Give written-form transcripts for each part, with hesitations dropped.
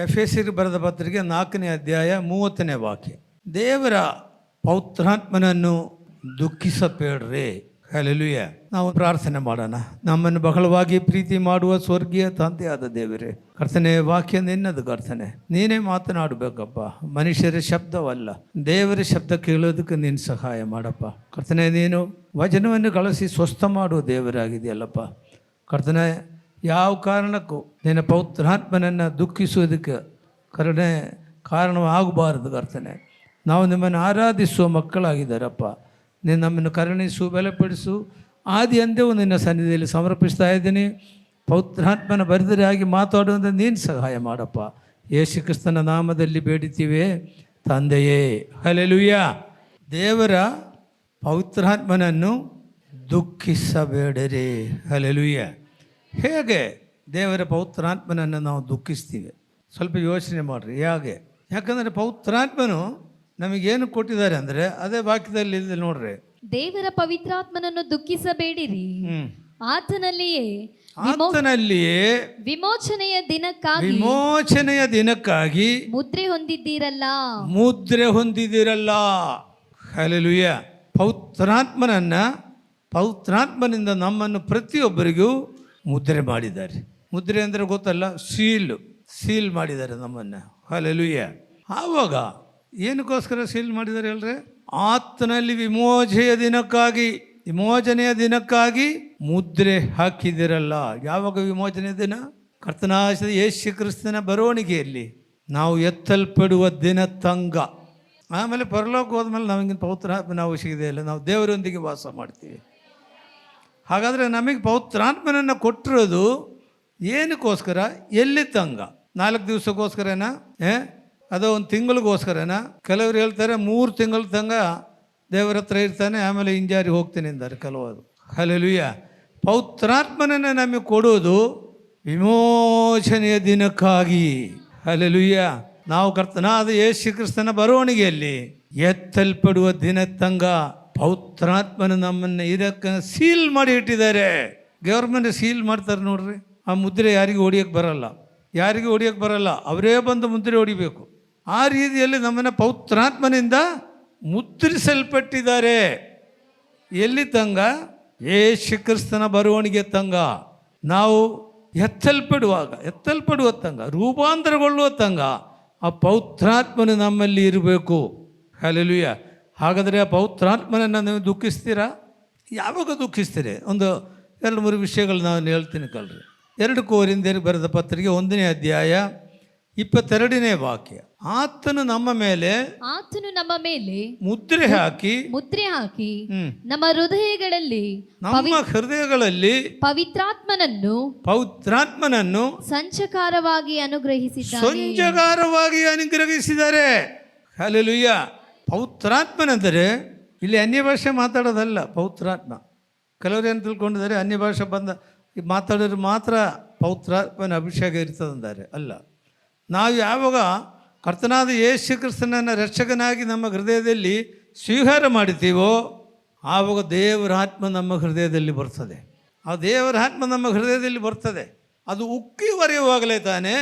ಎಫೆಸರಿಗೆ ಬರೆದ ಪತ್ರಿಕೆ 4ನೇ ಅಧ್ಯಾಯ 30ನೇ ವಾಕ್ಯ. ದೇವರ ಪೌತ್ರಾತ್ಮನನ್ನು ದುಃಖಿಸಬೇಡ್ರಿ. ಹಲ್ಲೆಲೂಯಾ. ನಾವು ಪ್ರಾರ್ಥನೆ ಮಾಡೋಣ. ನಮ್ಮನ್ನು ಬಹಳವಾಗಿ ಪ್ರೀತಿ ಮಾಡುವ ಸ್ವರ್ಗೀಯ ತಂದೆಯಾದ ದೇವರೇ, ಕರ್ತನೆ, ವಾಕ್ಯ ನಿನ್ನದು ಕರ್ತನೆ. ನೀನೇ ಮಾತನಾಡಬೇಕಪ್ಪ, ಮನುಷ್ಯರ ಶಬ್ದವಲ್ಲ. ದೇವರ ಶಬ್ದ ಕೇಳೋದಕ್ಕೆ ನೀನು ಸಹಾಯ ಮಾಡಪ್ಪ ಕರ್ತನೆ. ನೀನು ವಚನವನ್ನು ಕಳಿಸಿ ಸ್ವಸ್ಥ ಮಾಡುವ ದೇವರಾಗಿದೆಯಲ್ಲಪ್ಪ ಕರ್ತನೆ. ಯಾವ ಕಾರಣಕ್ಕೂ ನಿನ್ನ ಪೌತ್ರಾತ್ಮನನ್ನು ದುಃಖಿಸುವುದಕ್ಕೆ ಕಾರಣವಾಗಬಾರದು ಕರ್ತನೆ. ನಾವು ನಿಮ್ಮನ್ನು ಆರಾಧಿಸುವ ಮಕ್ಕಳಾಗಿದ್ದಾರಪ್ಪ. ನೀನು ನಮ್ಮನ್ನು ಕರುಣಿಸು, ಬಲಪಡಿಸು. ಆದಿ ಅಂದೇವು ನಿನ್ನ ಸನ್ನಿಧಿಯಲ್ಲಿ ಸಮರ್ಪಿಸ್ತಾ ಇದ್ದೀನಿ. ಪೌತ್ರಾತ್ಮನ ಬರೆದರಾಗಿ ಮಾತಾಡುವಂಥ ನೀನು ಸಹಾಯ ಮಾಡಪ್ಪ. ಯೇಸು ಕ್ರಿಸ್ತನ ನಾಮದಲ್ಲಿ ಬೇಡುತ್ತೀವಿ ತಂದೆಯೇ. ಹಲ್ಲೆಲೂಯಾ. ದೇವರ ಪೌತ್ರಾತ್ಮನನ್ನು ದುಃಖಿಸಬೇಡರಿ. ಹಲ್ಲೆಲೂಯಾ. ಹೇಗೆ ದೇವರ ಪೌತ್ರಾತ್ಮನನ್ನು ನಾವು ದುಃಖಿಸ್ತೀವಿ? ಸ್ವಲ್ಪ ಯೋಚನೆ ಮಾಡಿರಿ. ಹೇಗೆ? ಯಾಕಂದರೆ ಪೌತ್ರಾತ್ಮನು ನಮಗೇನು ಕೊಟ್ಟಿದ್ದಾರೆ ಅಂದರೆ ಅದೇ ವಾಕ್ಯದಲ್ಲಿ ಇದೆ ನೋಡ್ರಿ. ದೇವರ ಪವಿತ್ರಾತ್ಮನನ್ನು ದುಃಖಿಸಬೇಡಿರಿ, ಆತನಲ್ಲಿಯೇ ವಿಮೋಚನೆಯ ದಿನಕ್ಕಾಗಿ ಮುದ್ರೆ ಹೊಂದಿದ್ದೀರಲ್ಲ. ಹಲ್ಲೆಲೂಯಾ. ಪೌತ್ರಾತ್ಮನಿಂದ ನಮ್ಮನ್ನು ಪ್ರತಿಯೊಬ್ಬರಿಗೂ ಮುದ್ರೆ ಮಾಡಿದ್ದಾರೆ. ಮುದ್ರೆ ಅಂದರೆ ಗೊತ್ತಲ್ಲ, ಸೀಲ್ ಮಾಡಿದ್ದಾರೆ ನಮ್ಮನ್ನು. ಹಲ್ಲೆಲೂಯಾ. ಆವಾಗ ಏನಕ್ಕೋಸ್ಕರ ಸೀಲ್ ಮಾಡಿದ್ದಾರೆ ಹೇಳ್ರೆ? ಆತನಲ್ಲಿ ವಿಮೋಚನೆಯ ದಿನಕ್ಕಾಗಿ ಮುದ್ರೆ ಹಾಕಿದಿರಲ್ಲ. ಯಾವಾಗ ವಿಮೋಚನೆಯ ದಿನ? ಕರ್ತನಾದ ಯೇಸು ಕ್ರಿಸ್ತನ ಬರವಣಿಗೆಯಲ್ಲಿ ನಾವು ಎತ್ತಲ್ಪಡುವ ದಿನ ತಂಗ. ಆಮೇಲೆ ಪರಲೋಕ ಹೋದ್ಮೇಲೆ ನಮಗಿನ ಪೌತ್ರಾತ್ಮನ ಅವಶ್ಯಕತೆ ಇಲ್ಲ. ನಾವು ದೇವರೊಂದಿಗೆ ವಾಸ ಮಾಡ್ತೀವಿ. ಹಾಗಾದರೆ ನಮಗೆ ಪೌತ್ರಾತ್ಮನನ್ನು ಕೊಟ್ಟಿರೋದು ಏನಕ್ಕೋಸ್ಕರ? ಎಲ್ಲಿ ತಂಗ? 4 ದಿವಸಕ್ಕೋಸ್ಕರನಾ? ಅದೋ 1 ತಿಂಗಳಿಗೋಸ್ಕರನಾ? ಕೆಲವರು ಹೇಳ್ತಾರೆ 3 ತಿಂಗಳ ತಂಗ ದೇವರ ಹತ್ರ ಇರ್ತಾನೆ, ಆಮೇಲೆ ಹಿಂಜಾರಿ ಹೋಗ್ತೀನಿ ಅಂತಾರೆ ಕೆಲವರು. ಹಲ್ಲೆಲೂಯಾ. ಪೌತ್ರಾತ್ಮನನ್ನು ನಮಗೆ ಕೊಡೋದು ವಿಮೋಚನೆಯ ದಿನಕ್ಕಾಗಿ. ಹಲ್ಲೆಲೂಯಾ. ನಾವು ಕರ್ತನಾದ ಯೇಸು ಕ್ರಿಸ್ತನ ಬರವಣಿಗೆಯಲ್ಲಿ ಎತ್ತಲ್ಪಡುವ ದಿನ ತಂಗ ಪೌತ್ರಾತ್ಮನ ನಮ್ಮನ್ನು ಇದಕ್ಕೆ ಸೀಲ್ ಮಾಡಿ ಇಟ್ಟಿದ್ದಾರೆ. ಗೌರ್ಮೆಂಟ್ ಸೀಲ್ ಮಾಡ್ತಾರೆ ನೋಡ್ರಿ. ಆ ಮುದ್ರೆ ಯಾರಿಗೂ ಹೊಡಿಯೋಕ್ಕೆ ಬರಲ್ಲ. ಅವರೇ ಬಂದು ಮುದ್ರೆ ಹೊಡಿಬೇಕು. ಆ ರೀತಿಯಲ್ಲಿ ನಮ್ಮನ್ನು ಪೌತ್ರಾತ್ಮನಿಂದ ಮುದ್ರಿಸಲ್ಪಟ್ಟಿದ್ದಾರೆ. ಎಲ್ಲಿ ತಂಗ? ಯೇಸು ಕ್ರಿಸ್ತನ ಬರವಣಿಗೆ ತಂಗ. ನಾವು ಎತ್ತಲ್ಪಡುವ ತಂಗ, ರೂಪಾಂತರಗೊಳ್ಳುವ ತಂಗ ಆ ಪೌತ್ರಾತ್ಮನು ನಮ್ಮಲ್ಲಿ ಇರಬೇಕು. ಹಲ್ಲೆಲೂಯಾ. ಹಾಗಾದರೆ ಆ ಪೌತ್ರಾತ್ಮನನ್ನು ನೀವು ದುಃಖಿಸ್ತೀರಾ? ಯಾವಾಗ ದುಃಖಿಸ್ತೀರಿ? 2-3 ವಿಷಯಗಳು ನಾನು ಹೇಳ್ತೀನಿ ಕಲ್ರಿ. 2 ಕೊರಿಂಥಿಯರಿಗೆ ಬರೆದ ಪತ್ರಿಕೆ 1ನೇ ಅಧ್ಯಾಯ 22ನೇ ವಾಕ್ಯ. ಆತನು ನಮ್ಮ ಮೇಲೆ ಮುದ್ರೆ ಹಾಕಿ ನಮ್ಮ ಹೃದಯಗಳಲ್ಲಿ ಪವಿತ್ರಾತ್ಮನನ್ನು ಸಂಚಕಾರವಾಗಿ ಅನುಗ್ರಹಿಸಿದ್ದಾರೆ. ಹಲ್ಲೆಲೂಯಾ. ಪೌತ್ರಾತ್ಮನೆಂದರೆ ಇಲ್ಲಿ ಅನ್ಯ ಭಾಷೆ ಮಾತಾಡೋದಲ್ಲ. ಪೌತ್ರಾತ್ಮ ಕೆಲವರು ಏನು ತಿಳ್ಕೊಂಡಿದ್ದಾರೆ, ಅನ್ಯ ಭಾಷೆ ಮಾತಾಡೋರು ಮಾತ್ರ ಪೌತ್ರಾತ್ಮನ ಅಭಿಷೇಕ ಇರ್ತದಂತಾರೆ. ಅಲ್ಲ. ನಾವು ಯಾವಾಗ ಕರ್ತನಾದ ಯೇಸು ಕ್ರಿಸ್ತನನ್ನು ರಕ್ಷಕನಾಗಿ ನಮ್ಮ ಹೃದಯದಲ್ಲಿ ಸ್ವೀಕಾರ ಮಾಡ್ತೀವೋ ಆವಾಗ ದೇವರ ಆತ್ಮ ನಮ್ಮ ಹೃದಯದಲ್ಲಿ ಬರ್ತದೆ. ಆ ದೇವರ ಆತ್ಮ ನಮ್ಮ ಹೃದಯದಲ್ಲಿ ಬರ್ತದೆ. ಅದು ಉಕ್ಕಿ ಹೊರೆಯುವಾಗಲೇ ತಾನೇ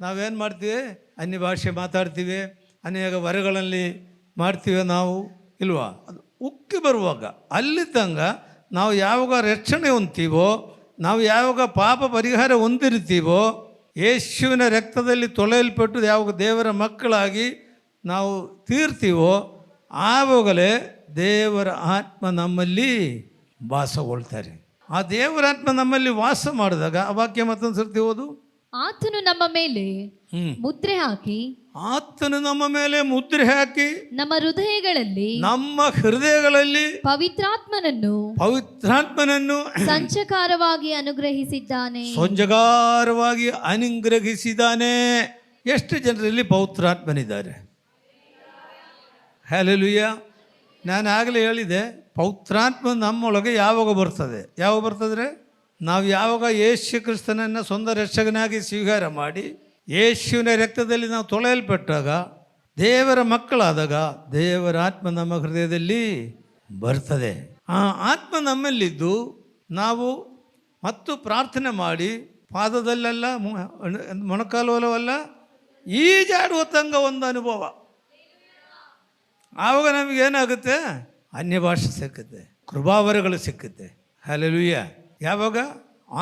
ನಾವೇನು ಮಾಡ್ತೀವಿ? ಅನ್ಯ ಭಾಷೆ ಮಾತಾಡ್ತೀವಿ, ಅನೇಕ ವರಗಳಲ್ಲಿ ಮಾಡ್ತೀವಿ ನಾವು, ಇಲ್ವಾ? ಅದು ಉಕ್ಕಿ ಬರುವಾಗ ಅಲ್ಲಿ ತಂಗ ನಾವು ಯಾವಾಗ ರಕ್ಷಣೆ ಹೊಂದ್ತೀವೋ, ನಾವು ಯಾವಾಗ ಪಾಪ ಪರಿಹಾರ ಹೊಂದಿರ್ತೀವೋ, ಯೇಸುವಿನ ರಕ್ತದಲ್ಲಿ ತೊಳೆಯಲ್ಪಟ್ಟು ಯಾವಾಗ ದೇವರ ಮಕ್ಕಳಾಗಿ ನಾವು ತೀರ್ತೀವೋ ಆವಾಗಲೇ ದೇವರ ಆತ್ಮ ನಮ್ಮಲ್ಲಿ ವಾಸಗೊಳ್ತಾರೆ. ಆ ದೇವರ ಆತ್ಮ ನಮ್ಮಲ್ಲಿ ವಾಸ ಮಾಡಿದಾಗ ಆ ವಾಕ್ಯ ಮತ್ತೊಂದು ಸರ್ತಿ ಓದು. ಆತನು ನಮ್ಮ ಮೇಲೆ ಮುದ್ರೆ ಹಾಕಿ ನಮ್ಮ ಹೃದಯಗಳಲ್ಲಿ ಪವಿತ್ರಾತ್ಮನನ್ನು ಸಂಚಕಾರವಾಗಿ ಅನುಗ್ರಹಿಸಿದ್ದಾನೆ. ಎಷ್ಟು ಜನರಲ್ಲಿ ಪವಿತ್ರಾತ್ಮನಿದ್ದಾರೆ? ಹಲ್ಲೆಲೂಯಾ. ನಾನು ಆಗಲೇ ಹೇಳಿದೆ, ಪವಿತ್ರಾತ್ಮ ನಮ್ಮೊಳಗೆ ಯಾವಾಗ ಬರ್ತದೆ? ನಾವು ಯಾವಾಗ ಯೇಸು ಕ್ರಿಸ್ತನನ್ನು ಸ್ವಂತ ರಕ್ಷಕನಾಗಿ ಸ್ವೀಕಾರ ಮಾಡಿ ಯೇಸುವಿನ ರಕ್ತದಲ್ಲಿ ನಾವು ತೊಳೆಯಲ್ಪಟ್ಟಾಗ, ದೇವರ ಮಕ್ಕಳಾದಾಗ ದೇವರ ಆತ್ಮ ನಮ್ಮ ಹೃದಯದಲ್ಲಿ ಬರ್ತದೆ. ಆ ಆತ್ಮ ನಮ್ಮಲ್ಲಿದ್ದು ನಾವು ಮತ್ತು ಪ್ರಾರ್ಥನೆ ಮಾಡಿ ಪಾದದಲ್ಲೆಲ್ಲ ಮೊಣಕಾಲುವಲ್ಲ ಈಜಾಡುವ ತಂಗ ಒಂದು ಅನುಭವ. ಆವಾಗ ನಮಗೇನಾಗುತ್ತೆ? ಅನ್ಯ ಭಾಷೆ ಸಿಕ್ಕುತ್ತೆ, ಕೃಪಾವರಗಳು ಸಿಕ್ಕುತ್ತೆ. ಹಲ್ಲೆಲೂಯ. ಯಾವಾಗ?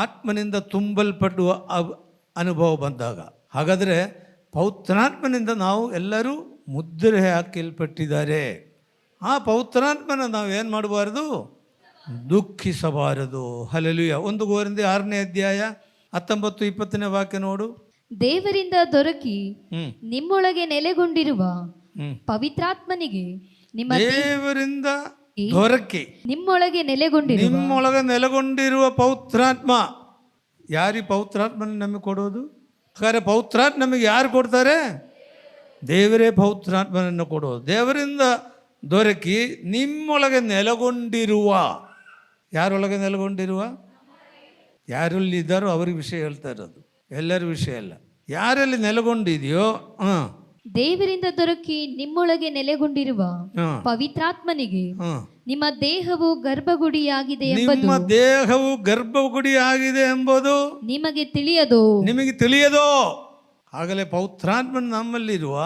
ಆತ್ಮನಿಂದ ತುಂಬಲ್ಪಡುವ ಅನುಭವ ಬಂದಾಗ. ಹಾಗಾದರೆ ಪವಿತ್ರಾತ್ಮನಿಂದ ನಾವು ಎಲ್ಲರೂ ಮುದ್ರೆ ಹಾಕಲ್ಪಟ್ಟಿದ್ದಾರೆ. ಆ ಪವಿತ್ರಾತ್ಮನ ನಾವು ಏನು ಮಾಡಬಾರ್ದು? ದುಃಖಿಸಬಾರದು. ಹಲ್ಲೆಲೂಯ. 1 ಕೊರಿಂಥಿ 6ನೇ ಅಧ್ಯಾಯ 19-20ನೇ ವಾಕ್ಯ ನೋಡು. ದೇವರಿಂದ ದೊರಕಿ ನಿಮ್ಮೊಳಗೆ ನೆಲೆಗೊಂಡಿರುವ ಪವಿತ್ರಾತ್ಮನಿಗೆ ದೇವರಿಂದ ದೊರಕಿ ನಿಮ್ಮೊಳಗೆ ನೆಲೆಗೊಂಡಿರುವ ಪವಿತ್ರಾತ್ಮ. ಯಾರಿಗೆ ಪವಿತ್ರಾತ್ಮನ ನಮಗೆ ಕೊಡೋದು? ಹಾಗಾದ್ರೆ ಪವಿತ್ರಾತ್ಮ ನಮಗೆ ಯಾರು ಕೊಡ್ತಾರೆ? ದೇವರೇ ಪವಿತ್ರಾತ್ಮನನ್ನು ಕೊಡೋದು. ದೇವರಿಂದ ದೊರಕಿ ನಿಮ್ಮೊಳಗೆ ನೆಲೆಗೊಂಡಿರುವ. ಯಾರೊಳಗೆ ನೆಲೆಗೊಂಡಿರುವ? ಯಾರಲ್ಲಿದ್ದಾರೋ ಅವ್ರಿಗೆ ವಿಷಯ ಹೇಳ್ತಾ ಇರೋದು, ಎಲ್ಲರ ವಿಷಯ ಅಲ್ಲ. ಯಾರಲ್ಲಿ ನೆಲೆಗೊಂಡಿದೆಯೋ ದೇವರಿಂದ ದೊರಕಿ ನಿಮ್ಮೊಳಗೆ ನೆಲೆಗೊಂಡಿರುವ ಪವಿತ್ರಾತ್ಮನಿಗೆ ನಿಮ್ಮ ದೇಹವು ಗರ್ಭಗುಡಿಯಾಗಿದೆ ಎಂಬುದು ನಿಮಗೆ ತಿಳಿಯದೋ. ಆಗಲೇ ಪವಿತ್ರಾತ್ಮನ ನಮ್ಮಲ್ಲಿರುವ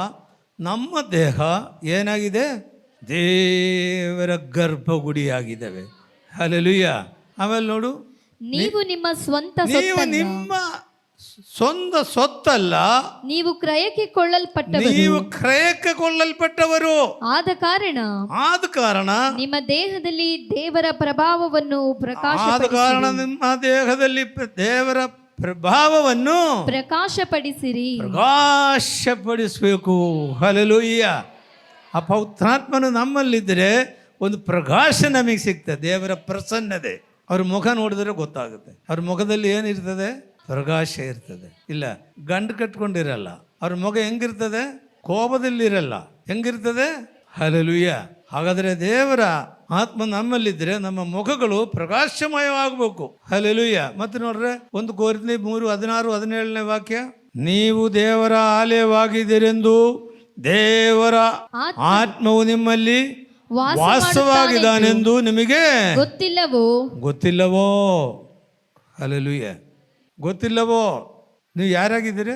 ನಮ್ಮ ದೇಹ ಏನಾಗಿದೆ? ದೇವರ ಗರ್ಭಗುಡಿಯಾಗಿದ್ದಾವೆ. ಹಲ್ಲೆಲೂಯ. ಆಮೇಲೆ ನೋಡು, ನೀವು ನಿಮ್ಮ ನಿಮ್ಮ ಸ್ವಂತ ಸೊತ್ತಲ್ಲ, ನೀವು ಕ್ರಯಕ್ಕೆ ಕೊಳ್ಳಲ್ಪಟ್ಟವರು. ಆದ ಕಾರಣ ನಿಮ್ಮ ದೇಹದಲ್ಲಿ ದೇವರ ಪ್ರಭಾವವನ್ನು ಪ್ರಕಾಶಪಡಿಸಬೇಕು. ಹಲ್ಲೆಲೂಯ. ಆ ಪವಿತ್ರಾತ್ಮನು ನಮ್ಮಲ್ಲಿದ್ದರೆ ಒಂದು ಪ್ರಕಾಶ ನಮಗೆ ಸಿಗ್ತದೆ, ದೇವರ ಪ್ರಸನ್ನತೆ. ಅವ್ರ ಮುಖ ನೋಡಿದ್ರೆ ಗೊತ್ತಾಗುತ್ತೆ. ಅವ್ರ ಮುಖದಲ್ಲಿ ಏನಿರ್ತದೆ? ಪ್ರಕಾಶ ಇರ್ತದೆ. ಇಲ್ಲ, ಗಂಡು ಕಟ್ಕೊಂಡಿರಲ್ಲ. ಅವ್ರ ಮುಖ ಹೆಂಗಿರ್ತದೆ? ಕೋಪದಲ್ಲಿರಲ್ಲ. ಹೆಂಗಿರ್ತದೆ? ಹಲ್ಲೆಲೂಯ. ಹಾಗಾದರೆ ದೇವರ ಆತ್ಮ ನಮ್ಮಲ್ಲಿದ್ದರೆ ನಮ್ಮ ಮುಖಗಳು ಪ್ರಕಾಶಮಯವಾಗಬೇಕು. ಹಲ್ಲೆಲೂಯ. ಮತ್ತೆ ನೋಡ್ರೆ 1 ಕೊರಿಂಥಿ 3:16-17ನೇ ವಾಕ್ಯ. ನೀವು ದೇವರ ಆಲಯವಾಗಿದ್ದೀರೆಂದು ದೇವರ ಆತ್ಮವು ನಿಮ್ಮಲ್ಲಿ ವಾಸವಾಗಿದ್ದಾನೆಂದು ನಿಮಗೆ ಗೊತ್ತಿಲ್ಲವೋ? ಹಲ್ಲೆಲೂಯ. ಗೊತ್ತಿಲ್ಲವೋ? ನೀವು ಯಾರಾಗಿದ್ದೀರಿ?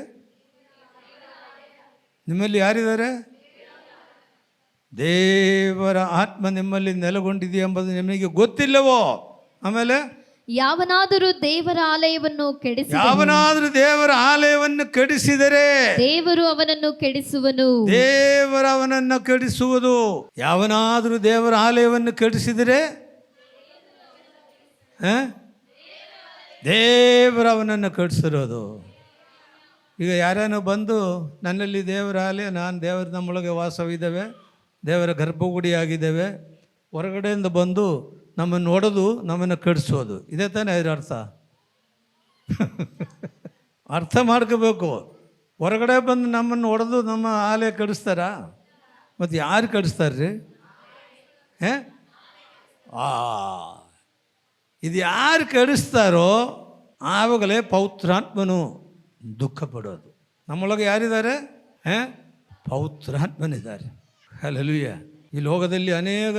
ನಿಮ್ಮಲ್ಲಿ ಯಾರಿದ್ದಾರೆ? ದೇವರ ಆತ್ಮ ನಿಮ್ಮಲ್ಲಿ ನೆಲೆಗೊಂಡಿದೆ ಎಂಬುದು ನಿಮಗೆ ಗೊತ್ತಿಲ್ಲವೋ? ಆಮೇಲೆ ಯಾವನಾದರೂ ದೇವರ ಆಲಯವನ್ನು ಕೆಡಿಸಿದರೆ ದೇವರು ಅವನನ್ನು ಕೆಡಿಸುವುದು. ಯಾವನಾದರೂ ದೇವರ ಆಲಯವನ್ನು ಕೆಡಿಸಿದರೆ ದೇವರು ಅವನನ್ನು ಕೆಡಿಸಿರೋದು. ಈಗ ಯಾರೇನೋ ಬಂದು ನನ್ನಲ್ಲಿ ದೇವರ ಆಲಯ, ನಾನು ದೇವರ ನಮ್ಮೊಳಗೆ ವಾಸವಿದ್ದೇವೆ, ದೇವರ ಗರ್ಭಗುಡಿಯಾಗಿದ್ದೇವೆ, ಹೊರಗಡೆಯಿಂದ ಬಂದು ನಮ್ಮನ್ನು ಹೊಡೆದು ನಮ್ಮನ್ನು ಕೆಡಿಸೋದು, ಇದೇ ತಾನೇ ಅದರ ಅರ್ಥ? ಅರ್ಥ ಮಾಡ್ಕೋಬೇಕು. ಹೊರಗಡೆ ಬಂದು ನಮ್ಮನ್ನು ಹೊಡೆದು ನಮ್ಮ ಆಲಯ ಕೆಡಿಸ್ತಾರ? ಮತ್ತು ಯಾರು ಕೆಡಿಸ್ತಾರ್ರಿ? ಇದು ಯಾರು ಕೆಡಿಸ್ತಾರೋ ಆವಾಗಲೇ ಪವಿತ್ರಾತ್ಮನು ದುಃಖ ಪಡೋದು. ನಮ್ಮೊಳಗೆ ಯಾರಿದ್ದಾರೆ? ಪವಿತ್ರಾತ್ಮನಿದ್ದಾರೆ. ಹಲ್ಲೆಲೂಯ. ಈ ಲೋಕದಲ್ಲಿ ಅನೇಕ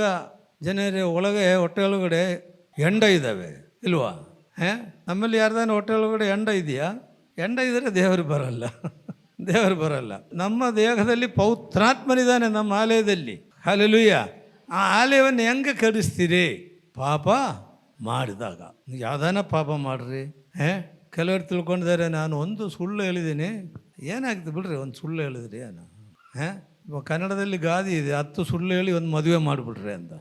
ಜನರ ಒಳಗೆ ಹೊಟ್ಟೆ ಒಳಗಡೆ ಎಂಡ ಇದ್ದಾವೆ, ಇಲ್ವಾ? ನಮ್ಮಲ್ಲಿ ಯಾರ್ದಾನ ಹೊಟ್ಟೆ ಒಳಗಡೆ ಎಂಡ ಇದೆಯಾ? ಎಂಡ ಇದ್ದರೆ ದೇವರು ಬರಲ್ಲ. ನಮ್ಮ ದೇಹದಲ್ಲಿ ಪವಿತ್ರಾತ್ಮನಿದ್ದಾನೆ, ನಮ್ಮ ಆಲಯದಲ್ಲಿ. ಹಲ್ಲೆಲೂಯ. ಆ ಆಲಯವನ್ನು ಹೆಂಗೆ ಕೆಡಿಸ್ತೀರಿ? ಪಾಪ ಮಾಡಿದಾಗ. ಯಾವ್ದಾನ ಪಾಪ ಮಾಡ್ರಿ. ಕೆಲವರು ತಿಳ್ಕೊಂಡಿದ್ದಾರೆ, ನಾನು ಒಂದು ಸುಳ್ಳು ಹೇಳಿದ್ದೀನಿ, ಏನಾಗ್ತದೆ ಬಿಡ್ರಿ, ಒಂದು ಸುಳ್ಳು ಹೇಳಿದ್ರಿ ಏನು? ಕನ್ನಡದಲ್ಲಿ ಗಾದೆ ಇದೆ, 10 ಸುಳ್ಳು ಹೇಳಿ ಒಂದು ಮದುವೆ ಮಾಡಿಬಿಡ್ರಿ ಅಂತ.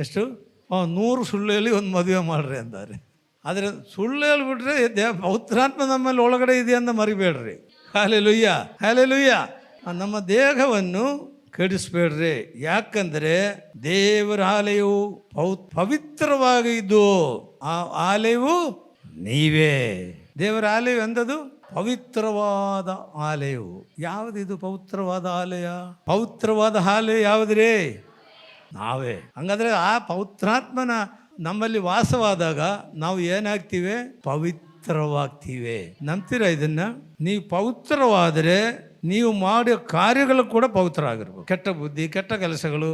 ಎಷ್ಟು? 100 ಸುಳ್ಳು ಹೇಳಿ ಒಂದು ಮದುವೆ ಮಾಡ್ರಿ ಅಂತಾರೆ. ಆದರೆ ಸುಳ್ಳು ಹೇಳಿಬಿಟ್ರೆ ಪವಿತ್ರಾತ್ಮ ನಮ್ಮಲ್ಲಿ ಒಳಗಡೆ ಇದೆ ಅಂತ ಮರಿಬೇಡ್ರಿ. ಹಲ್ಲೆಲೂಯ. ನಮ್ಮ ದೇಹವನ್ನು ಕೆಡಿಸ್ಬೇಡ್ರಿ. ಯಾಕಂದರೆ ದೇವರ ಆಲಯವು ಪವಿತ್ರವಾಗಿದ್ದು, ಆ ಆಲಯವು ನೀವೇ. ದೇವರ ಆಲಯ ಎಂದದು ಪವಿತ್ರವಾದ ಆಲಯವು. ಯಾವುದಿದು ಪವಿತ್ರವಾದ ಆಲಯ? ಪವಿತ್ರವಾದ ಆಲಯ ಯಾವುದ್ರಿ? ನಾವೇ. ಹಂಗಾದ್ರೆ ಆ ಪವಿತ್ರಾತ್ಮನ ನಮ್ಮಲ್ಲಿ ವಾಸವಾದಾಗ ನಾವು ಏನಾಗ್ತೀವಿ? ಪವಿತ್ರವಾಗ್ತೀವಿ. ನಂಬ್ತೀರಾ ಇದನ್ನ? ನೀವು ಪವಿತ್ರವಾದರೆ ನೀವು ಮಾಡೋ ಕಾರ್ಯಗಳು ಕೂಡ ಪವಿತ್ರ ಆಗಿರ್ಬೇಕು. ಕೆಟ್ಟ ಬುದ್ಧಿ, ಕೆಟ್ಟ ಕೆಲಸಗಳು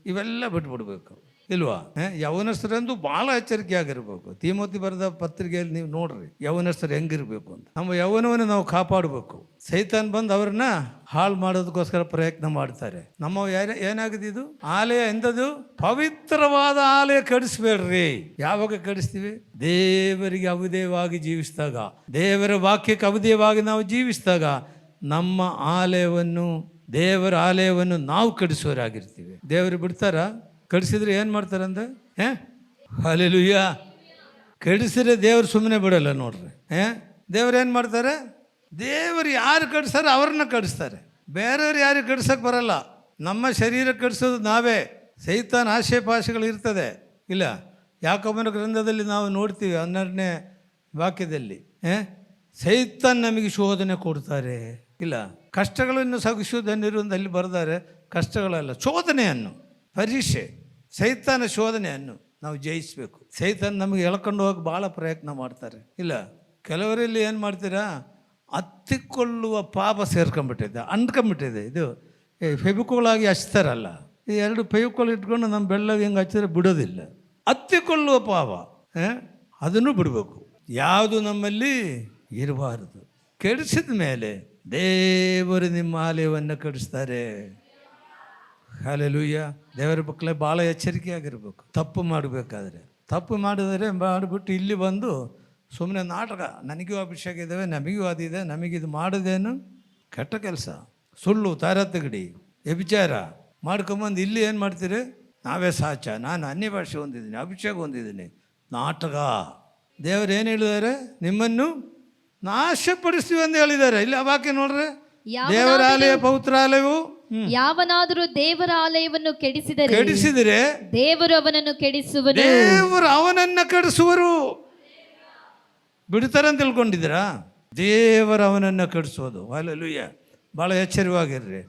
ಇವೆಲ್ಲ ಬಿಟ್ಬಿಡ್ಬೇಕು. ಇಲ್ವಾ? ಯೌವನಸ್ಥರಂದು ಭಾಳ ಎಚ್ಚರಿಕೆ ಆಗಿರ್ಬೇಕು. ತಿಮೋತಿ ಬರೆದ ಪತ್ರಿಕೆಯಲ್ಲಿ ನೀವು ನೋಡ್ರಿ ಯೌವನಸ್ಥರು ಹೆಂಗಿರ್ಬೇಕು ಅಂತ. ನಮ್ಮ ಯೌವನವನ್ನು ನಾವು ಕಾಪಾಡಬೇಕು. ಸೈತಾನ್ ಬಂದು ಅವ್ರನ್ನ ಹಾಳು ಮಾಡೋದಕ್ಕೋಸ್ಕರ ಪ್ರಯತ್ನ ಮಾಡ್ತಾರೆ. ನಮ್ಮ ಏನಾಗಿದೆ ಇದು ಆಲಯ ಎಂದದು ಪವಿತ್ರವಾದ ಆಲಯ ಕೆಡಿಸ್ಬೇಡ್ರಿ. ಯಾವಾಗ ಕೆಡಿಸ್ತೀವಿ? ದೇವರಿಗೆ ಅವಿಧೇಯವಾಗಿ ಜೀವಿಸಿದಾಗ, ದೇವರ ವಾಕ್ಯಕ್ಕೆ ಅವಿಧೇಯವಾಗಿ ನಾವು ಜೀವಿಸಿದಾಗ ನಮ್ಮ ಆಲಯವನ್ನು, ದೇವರ ಆಲಯವನ್ನು ನಾವು ಕೆಡಿಸೋರಾಗಿರ್ತೀವಿ. ದೇವರು ಬಿಡ್ತಾರ? ಕೆಡಿಸಿದ್ರೆ ಏನು ಮಾಡ್ತಾರಂದ್ರೆ ಹಲ್ಲೆಲೂಯಾ. ಕೆಡಿಸಿದ್ರೆ ದೇವ್ರು ಸುಮ್ಮನೆ ಬಿಡಲ್ಲ ನೋಡ್ರಿ. ದೇವ್ರು ಏನು ಮಾಡ್ತಾರೆ? ದೇವರು ಯಾರು ಕೆಡಿಸ್ತಾರೆ ಅವ್ರನ್ನ ಕೆಡಿಸ್ತಾರೆ. ಬೇರೆಯವ್ರು ಯಾರು ಕೆಡ್ಸಕ್ಕೆ ಬರಲ್ಲ. ನಮ್ಮ ಶರೀರ ಕೆಡಿಸೋದು ನಾವೇ. ಸೈತಾನ್ ಆಶೆ ಪಾಶೆಗಳು ಇರ್ತದೆ ಇಲ್ಲ? ಯಾಕೋಬನ ಗ್ರಂಥದಲ್ಲಿ ನಾವು ನೋಡ್ತೀವಿ 12ನೇ ವಾಕ್ಯದಲ್ಲಿ ಸೈತಾನ್ ನಮಗೆ ಶೋಧನೆ ಕೊಡ್ತಾರೆ ಇಲ್ಲ? ಕಷ್ಟಗಳನ್ನು ಸಗಿಸುವುದನ್ನಿರುವಂತ ಅಲ್ಲಿ ಬರ್ತಾರೆ. ಕಷ್ಟಗಳಲ್ಲ, ಶೋಧನೆಯನ್ನು, ಪರೀಕ್ಷೆ, ಸೈತಾನ ಶೋಧನೆಯನ್ನು ನಾವು ಜಯಿಸಬೇಕು. ಸೈತಾನ್ ನಮಗೆ ಎಳ್ಕೊಂಡು ಹೋಗಿ ಭಾಳ ಪ್ರಯತ್ನ ಮಾಡ್ತಾರೆ ಇಲ್ಲ? ಕೆಲವರಲ್ಲಿ ಏನು ಮಾಡ್ತೀರಾ? ಹತ್ತಿಕೊಳ್ಳುವ ಪಾಪ ಸೇರ್ಕೊಂಡ್ಬಿಟ್ಟಿದೆ, ಅಂಟ್ಕೊಂಡ್ಬಿಟ್ಟಿದೆ. ಇದು ಫೆವಿಕೋಲಾಗಿ ಹಚ್ತಾರಲ್ಲ, ಈ 2 ಫೆವಿಕೋಲ್ ಇಟ್ಕೊಂಡು ನಮ್ಮ ಬೆಳ್ಳಗೆ ಹಿಂಗೆ ಹಚ್ಚಿದ್ರೆ ಬಿಡೋದಿಲ್ಲ. ಹತ್ತಿಕೊಳ್ಳುವ ಪಾಪ ಅದನ್ನು ಬಿಡಬೇಕು. ಯಾವುದು ನಮ್ಮಲ್ಲಿ ಇರಬಾರದು. ಕೆಡಿಸಿದ ಮೇಲೆ ದೇವರು ನಿಮ್ಮ ಆಲಯವನ್ನು ಕೆಡಿಸ್ತಾರೆ. ಹಲ್ಲೆಲೂಯಾ. ದೇವರ ಮಕ್ಕಳೇ ಭಾಳ ಎಚ್ಚರಿಕೆಯಾಗಿರ್ಬೇಕು. ತಪ್ಪು ಮಾಡಬೇಕಾದ್ರೆ, ತಪ್ಪು ಮಾಡಿದರೆ ಮಾಡಿಬಿಟ್ಟು ಇಲ್ಲಿ ಬಂದು ಸುಮ್ಮನೆ ನಾಟಕ, ನನಗೂ ಅಭಿಷೇಕ ಇದ್ದಾವೆ, ನಮಗೂ ಅದಿದೆ, ನಮಗಿದು ಮಾಡೋದೇನು ಕೆಟ್ಟ ಕೆಲಸ, ಸುಳ್ಳು, ತಾರತಗಡಿ, ವ್ಯಭಿಚಾರ ಮಾಡ್ಕೊಂಬಂದು ಇಲ್ಲಿ ಏನು ಮಾಡ್ತೀರಿ? ನಾವೇ ಸಾಚ, ನಾನು ಅನ್ಯ ಭಾಷೆ ಹೊಂದಿದ್ದೀನಿ, ಅಭಿಷೇಕ ಹೊಂದಿದ್ದೀನಿ, ನಾಟಕ. ದೇವರು ಏನು ಹೇಳಿದ್ದಾರೆ? ನಿಮ್ಮನ್ನು ನಾಶಪಡಿಸ್ತೀವಿ ಅಂತ ಹೇಳಿದ್ದಾರೆ. ಇಲ್ಲಿ ವಾಕ್ಯ ನೋಡ್ರಿ, ದೇವರ ಆಲಯ ಪವಿತ್ರಾಲಯವು ಯಾವನಾದರೂ ದೇವರ ಆಲಯವನ್ನು ಕೆಡಿಸಿದರೆ ದೇವರು ಅವನನ್ನು ಕೆಡಿಸುವನು. ದೇವರು ಅವನನ್ನ ಕೆಡಿಸುವರು. ಬಿಡ್ತಾರಂತ ತಿಳ್ಕೊಂಡಿದ್ದೀರಾ? ದೇವರು ಅವನನ್ನು ಕೆಡಿಸೋದು. ಹಲ್ಲೆಲೂಯಾ. ಭಾಳ ಎಚ್ಚರವಾಗಿರ್ರಿ.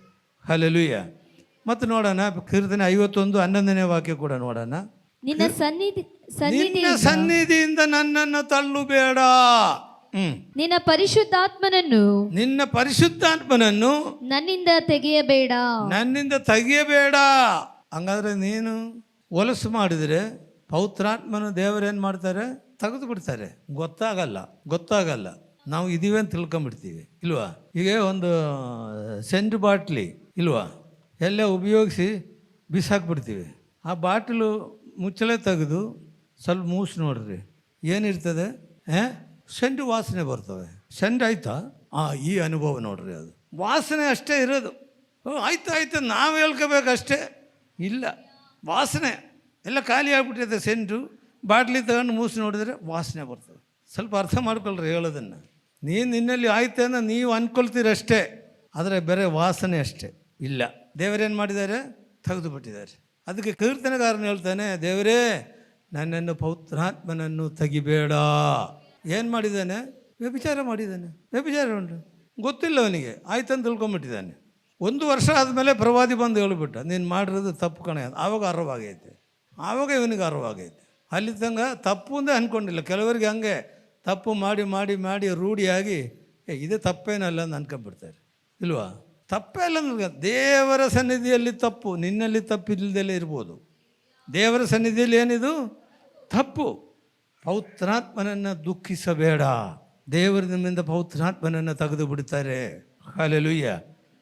ಹಲ್ಲೆಲೂಯಾ. ಮತ್ತು ನೋಡೋಣ ಕೀರ್ತನೆ 51:11ನೇ ವಾಕ್ಯ ಕೂಡ ನೋಡೋಣ. ನಿನ್ನ ಸನ್ನಿಧಿಯಿಂದ ನನ್ನನ್ನು ತಳ್ಳುಬೇಡ. ನಿನ್ನ ಪರಿಶುದ್ಧಾತ್ಮನನ್ನು ನನ್ನಿಂದ ತೆಗೆಯಬೇಡ. ಹಂಗಾದ್ರೆ ನೀನು ಹೊಲಸು ಮಾಡಿದರೆ ಪವಿತ್ರಾತ್ಮನ ದೇವರೇನು ಮಾಡ್ತಾರೆ? ತೆಗೆದು ಬಿಡ್ತಾರೆ. ಗೊತ್ತಾಗಲ್ಲ. ನಾವು ಇದೀವಿ ಅಂತ ತಿಳ್ಕೊಂಬಿಡ್ತೀವಿ ಇಲ್ವಾ? ಈಗ ಒಂದು ಸೆಂಟ್ ಬಾಟ್ಲಿ ಇಲ್ವಾ, ಎಲ್ಲ ಉಪಯೋಗಿಸಿ ಬಿಸಾಕ್ಬಿಡ್ತೀವಿ. ಆ ಬಾಟ್ಲು ಮುಚ್ಚಳೆ ತೆಗೆದು ಸ್ವಲ್ಪ ಮೂಸಿ ನೋಡ್ರಿ, ಏನಿರ್ತದೆ? ಸೆಂಟ್ ವಾಸನೆ ಬರ್ತವೆ. ಸೆಂಟ್ ಆಯ್ತಾ? ಈ ಅನುಭವ ನೋಡ್ರಿ, ಅದು ವಾಸನೆ ಅಷ್ಟೇ ಇರೋದು. ಆಯ್ತು ನಾವು ಹೇಳ್ಕೋಬೇಕಷ್ಟೇ. ಇಲ್ಲ, ವಾಸನೆ ಎಲ್ಲ ಖಾಲಿ ಆಗ್ಬಿಟ್ಟಿದೆ. ಸೆಂಟು ಬಾಟ್ಲಿ ತಗೊಂಡು ಮೂಸಿ ನೋಡಿದ್ರೆ ವಾಸನೆ ಬರ್ತದೆ. ಸ್ವಲ್ಪ ಅರ್ಥ ಮಾಡ್ಕೊಳ್ರಿ ಹೇಳೋದನ್ನು. ನಿನ್ನಲ್ಲಿ ಆಯ್ತು ಅಂದ್ರೆ ನೀವು ಅಂದ್ಕೊಳ್ತೀರಷ್ಟೇ, ಆದರೆ ಬೇರೆ ವಾಸನೆ ಅಷ್ಟೇ. ಇಲ್ಲ, ದೇವರೇನು ಮಾಡಿದ್ದಾರೆ? ತೆಗೆದು ಬಿಟ್ಟಿದ್ದಾರೆ. ಅದಕ್ಕೆ ಕೀರ್ತನೆಗಾರನು ಹೇಳ್ತಾನೆ, ದೇವರೇ ನನ್ನನ್ನು ಪವಿತ್ರಾತ್ಮನನ್ನು ತೆಗಿಬೇಡ. ಏನು ಮಾಡಿದ್ದಾನೆ? ವ್ಯಭಿಚಾರ ಮಾಡಿದ್ದಾನೆ. ವ್ಯಭಿಚಾರ ಉಂಟು, ಗೊತ್ತಿಲ್ಲ ಅವನಿಗೆ, ಆಯ್ತಂತ ತಿಳ್ಕೊಂಬಿಟ್ಟಿದ್ದಾನೆ. 1 ವರ್ಷ ಆದಮೇಲೆ ಪ್ರವಾದಿ ಬಂದು ಹೇಳಿಬಿಟ್ಟ, ನೀನು ಮಾಡಿರೋದು ತಪ್ಪು ಕಣೆ. ಆವಾಗ ಅರಿವಾಗೈತೆ. ಆವಾಗ ಇವನಿಗೆ ಅರಿವಾಗೈತೆ. ಅಲ್ಲಿ ತನಕ ತಪ್ಪು ಅಂದೇ ಅಂದ್ಕೊಂಡಿಲ್ಲ. ಕೆಲವರಿಗೆ ಹಂಗೆ ತಪ್ಪು ಮಾಡಿ ಮಾಡಿ ಮಾಡಿ ರೂಢಿಯಾಗಿ ಇದೇ ತಪ್ಪೇನಲ್ಲ ಅಂತ ಅನ್ಕೊಂಡ್ಬಿಡ್ತಾರೆ ಇಲ್ವಾ? ತಪ್ಪೇ ಅಲ್ಲ. ದೇವರ ಸನ್ನಿಧಿಯಲ್ಲಿ ತಪ್ಪು, ನಿನ್ನಲ್ಲಿ ತಪ್ಪಿಲ್ಲದಲ್ಲೇ ಇರ್ಬೋದು. ದೇವರ ಸನ್ನಿಧಿಯಲ್ಲಿ ಏನಿದು ತಪ್ಪು. ಪವಿತ್ರಾತ್ಮನನ್ನು ದುಃಖಿಸಬೇಡ. ದೇವರು ನಿಮ್ಮಿಂದ ಪವಿತ್ರಾತ್ಮನನ್ನು ತೆಗೆದು ಬಿಡ್ತಾರೆ. ಹಲ್ಲೆಲೂಯಾ.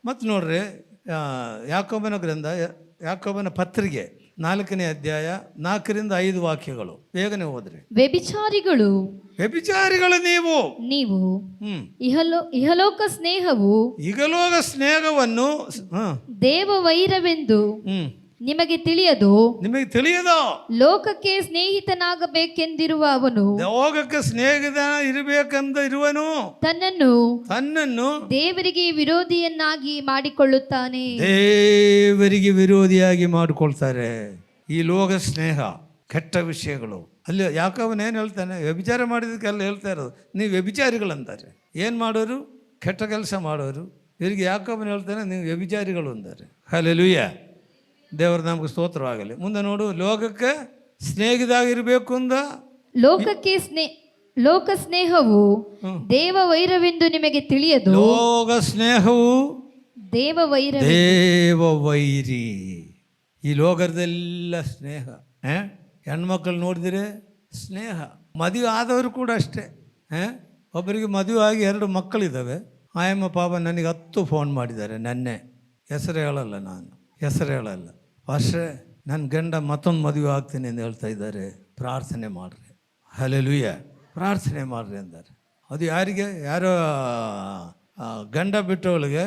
ಮತ್ತು ನೋಡ್ರಿ, ಯಾಕೋಬನ ಗ್ರಂಥ, ಯಾಕೋಬನ ಪತ್ರಿಕೆ 4ನೇ ಅಧ್ಯಾಯ 4ರಿಂದ 5 ವಾಕ್ಯಗಳು. ಬೇಗನೆ ಹೋದ್ರಿ. ವ್ಯಭಿಚಾರಿಗಳು ನೀವು ಇಹಲೋಕ ಸ್ನೇಹವನ್ನು ದೇವ ವೈರವೆಂದು ನಿಮಗೆ ತಿಳಿಯದು. ಲೋಕಕ್ಕೆ ಸ್ನೇಹಿತನಾಗಬೇಕೆಂದಿರುವ ಅವನು, ಲೋಕಕ್ಕೆ ಸ್ನೇಹಿತ ಇರಬೇಕೆಂದ ಇರುವನು ತನ್ನನ್ನು ದೇವರಿಗೆ ವಿರೋಧಿಯನ್ನಾಗಿ ಮಾಡಿಕೊಳ್ಳುತ್ತಾನೆ. ದೇವರಿಗೆ ವಿರೋಧಿಯಾಗಿ ಮಾಡಿಕೊಳ್ತಾರೆ. ಈ ಲೋಕ ಸ್ನೇಹ, ಕೆಟ್ಟ ವಿಷಯಗಳು. ಅಲ್ಲಿ ಯಾಕವನ್ ಏನು ಹೇಳ್ತಾನೆ? ವ್ಯಭಿಚಾರ ಮಾಡಿದಕ್ಕೆಲ್ಲ ಹೇಳ್ತಾ ಇರೋದು ನೀವು ವ್ಯಭಿಚಾರಿಗಳಂತಾರೆ. ಏನು ಮಾಡೋರು? ಕೆಟ್ಟ ಕೆಲಸ ಮಾಡೋರು. ಇವರಿಗೆ ಯಾಕವನ್ ಹೇಳ್ತಾನೆ, ನೀವು ವ್ಯಭಿಚಾರಿಗಳು ಅಂತಾರೆ. ಹಲ್ಲೆಲೂಯಾ. ದೇವರು ನಮ್ಗೆ ಸ್ತೋತ್ರವಾಗಲಿ. ಮುಂದೆ ನೋಡು, ಲೋಕಕ್ಕೆ ಸ್ನೇಹಿತರಾಗಿರ್ಬೇಕು ಅಂದ. ಲೋಕ ಸ್ನೇಹವು ದೇವ ವೈರವೆಂದು ನಿಮಗೆ ತಿಳಿಯದು. ಲೋಕ ಸ್ನೇಹವು ದೇವ ವೈರಿ. ಈ ಲೋಕದೆಲ್ಲ ಸ್ನೇಹ ಹೆಣ್ಮಕ್ಳು ನೋಡಿದ್ರೆ ಸ್ನೇಹ. ಮದುವೆ ಆದವರು ಕೂಡ ಅಷ್ಟೇ. ಒಬ್ಬರಿಗೆ ಮದುವೆ ಆಗಿ 2 ಮಕ್ಕಳಿದ್ದಾವೆ. ಆಯಮ್ಮ ಪಾಪ ನನಗೆ 10 ಫೋನ್ ಮಾಡಿದ್ದಾರೆ ನೆನ್ನೆ. ಹೆಸರು ಹೇಳಲ್ಲ, ನಾನು ಹೆಸರು ಹೇಳಲ್ಲ. ಅಷ್ಟೇ, ನನ್ನ ಗಂಡ ಮತ್ತೊಂದು ಮದುವೆ ಆಗ್ತೀನಿ ಅಂತ ಹೇಳ್ತಾ ಇದ್ದಾರೆ, ಪ್ರಾರ್ಥನೆ ಮಾಡಿರಿ. ಹಲ್ಲೆಲೂಯಾ, ಪ್ರಾರ್ಥನೆ ಮಾಡಿರಿ ಅಂತಾರೆ. ಅದು ಯಾರಿಗೆ? ಯಾರೋ ಗಂಡ ಬಿಟ್ಟವಳಿಗೆ,